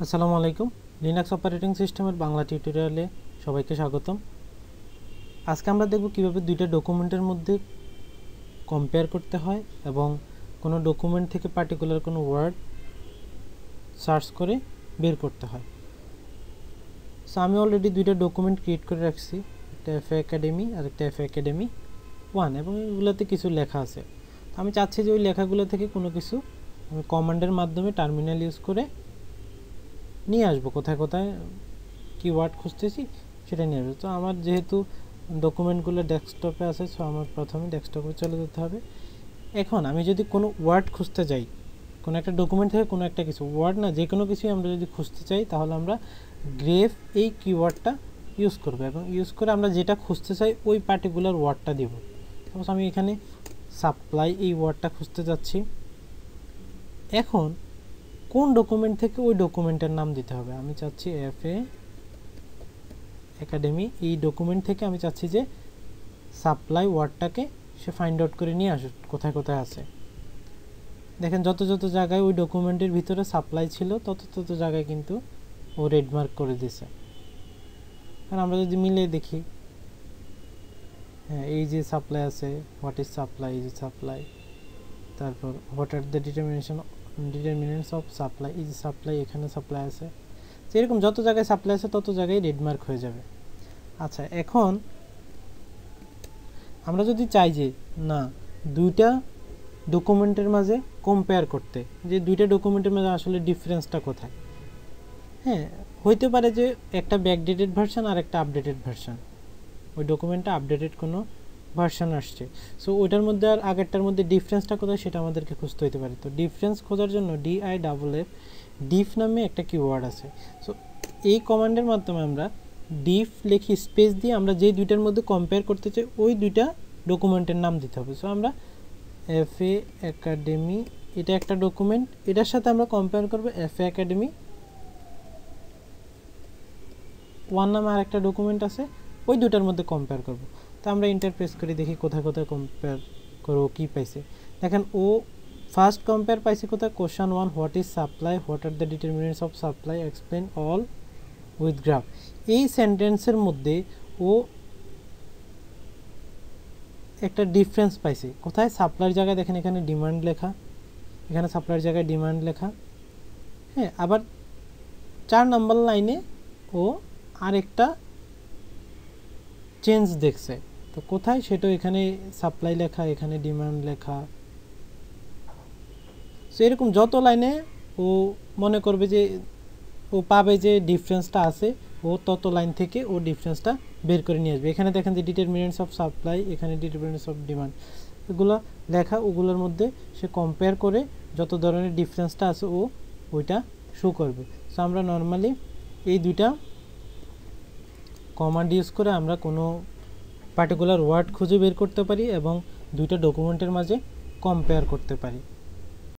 আসসালামু আলাইকুম। Linux operating সিস্টেমের বাংলা টিউটোরিয়ালে সবাইকে স্বাগতম। আজকে আমরা দেখব কিভাবে দুইটা ডকুমেন্টের মধ্যে কম্পেয়ার করতে হয় এবং কোনো ডকুমেন্ট থেকে পার্টিকুলার কোনো ওয়ার্ড সার্চ করে বের করতে হয়। সো আমি অলরেডি দুইটা ডকুমেন্ট ক্রিয়েট করে রাখছি, একটা এফএ একাডেমি আর একটা এফএ একাডেমি 1, এবং এগুলোতে কিছু লেখা আছে। আমি চাচ্ছি যে ওই লেখাগুলো থেকে কোনো কিছু আমি কমান্ডের মাধ্যমে টার্মিনাল ইউজ করে নিয়ে আসবো, কোথায় কোথায় কিওয়ার্ড খুঁজতেছি সেটা নিয়ে আসবো। তো আমার যেহেতু ডকুমেন্টগুলো ডেস্কটপে আছে, সো আমার প্রথমে ডেস্কটপে চলে যেতে হবে। এখন আমি যদি কোনো ওয়ার্ড খুঁজতে যাই, কোনো একটা ডকুমেন্ট থেকে কোনো একটা কিছু ওয়ার্ড না, যে কোনো কিছুই আমরা যদি খুঁজতে চাই, তাহলে আমরা গ্রেফ এই কিওয়ার্ডটা ইউজ করবো এবং ইউজ করে আমরা যেটা খুঁজতে চাই ওই পার্টিকুলার ওয়ার্ডটা দিব। সাপোজ আমি এখানে সাপ্লাই এই ওয়ার্ডটা খুঁজতে যাচ্ছি। এখন কোন ডকুমেন্ট থেকে ওই ডকুমেন্টের নাম দিতে হবে, আমি চাচ্ছি এফএ একাডেমি, এই ডকুমেন্ট থেকে আমি চাচ্ছি যে সাপ্লাই ওয়ার্ডটাকে সে ফাইন্ড আউট করে নিয়ে আসুক কোথায় কোথায় আছে। দেখেন যত যত জায়গায় ওই ডকুমেন্টের ভিতরে সাপ্লাই ছিল তত তত জায়গায় কিন্তু ও রেড মার্ক করে দিছে। কারণ আমরা যদি মিলে দেখি, হ্যাঁ এই যে সাপ্লাই আছে, হোয়াট ইজ সাপ্লাই, এই যে সাপ্লাই, তারপর what are the determinants of supply, এই যে সাপ্লাই, এখানে সাপ্লাই আছে। তো এরকম যত জায়গায় সাপ্লাই আছে তত জায়গায় রেড মার্ক হয়ে যাবে। আচ্ছা, এখন আমরা যদি চাই যে না দুইটা ডকুমেন্টের মাঝে কম্পেয়ার করতে, যে দুইটা ডকুমেন্টের মাঝে আসলে ডিফারেন্সটা কোথায়, হ্যাঁ হইতে পারে যে একটা ব্যাকডেটেড ভার্সন আর একটা আপডেটেড ভার্সন, ওই ডকুমেন্টটা আপডেটেড কোনো ভার্সন আসছে, সো ওইটার মধ্যে আর আগেরটার মধ্যে ডিফারেন্সটা কোথায় সেটা আমাদেরকে খুঁজতে হতে পারে। তো ডিফারেন্স খোঁজার জন্য DIFF ডিফ নামে একটা কিওয়ার্ড আছে। সো এই কমান্ডের মাধ্যমে আমরা ডিফ লিখি স্পেস দিয়ে আমরা যেই দুইটার মধ্যে কম্পেয়ার করতে চাই ওই দুইটা ডকুমেন্টের নাম দিতে হবে। সো আমরা এফএ একাডেমি, এটা একটা ডকুমেন্ট, এটার সাথে আমরা কম্পেয়ার করবো এফএ একাডেমি 1 নামে আর একটা ডকুমেন্ট আছে, ওই দুটার মধ্যে কম্পেয়ার করব। তো আমরা ইন্টারপ্রেস করে দেখি কোথায় কোথায় কম্পেয়ার করবো, কী পাইছে। দেখেন ও ফার্স্ট কম্পেয়ার পাইছে কোথায়, question 1, what is supply, what are the determinants of supply, explain all with graph. এই সেন্টেন্সের মধ্যে ও একটা ডিফারেন্স পাইছে কোথায়, সাপ্লাইয়ের জায়গায় দেখেন এখানে ডিমান্ড লেখা, এখানে সাপ্লাইয়ের জায়গায় ডিমান্ড লেখা, হ্যাঁ। আবার 4 নম্বর লাইনে ও আরেকটা চেঞ্জ দেখছে, তো কোথায় সেটা এখানে সাপ্লাই লেখা, এখানে ডিমান্ড লেখা। সো এরকম যত লাইনে ও মনে করবে যে ও পাবে যে ডিফারেন্সটা আছে, ও তত লাইন থেকে ও ডিফারেন্সটা বের করে নিয়ে আসবে। এখানে দেখেন যে ডিটারমিনেন্টস অফ সাপ্লাই, এখানে ডিটারমিনেন্টস অফ ডিমান্ড, এগুলো লেখা, ওগুলোর মধ্যে সে কম্পেয়ার করে যত ধরনের ডিফারেন্সটা আছে ও ওইটা শো করবে। সো আমরা নর্মালি এই দুইটা কমান্ড ইউজ করে আমরা কোনো পার্টিকুলার ওয়ার্ড খুঁজে বের করতে পারি এবং দুইটা ডকুমেন্টের মাঝে কম্পেয়ার করতে পারি।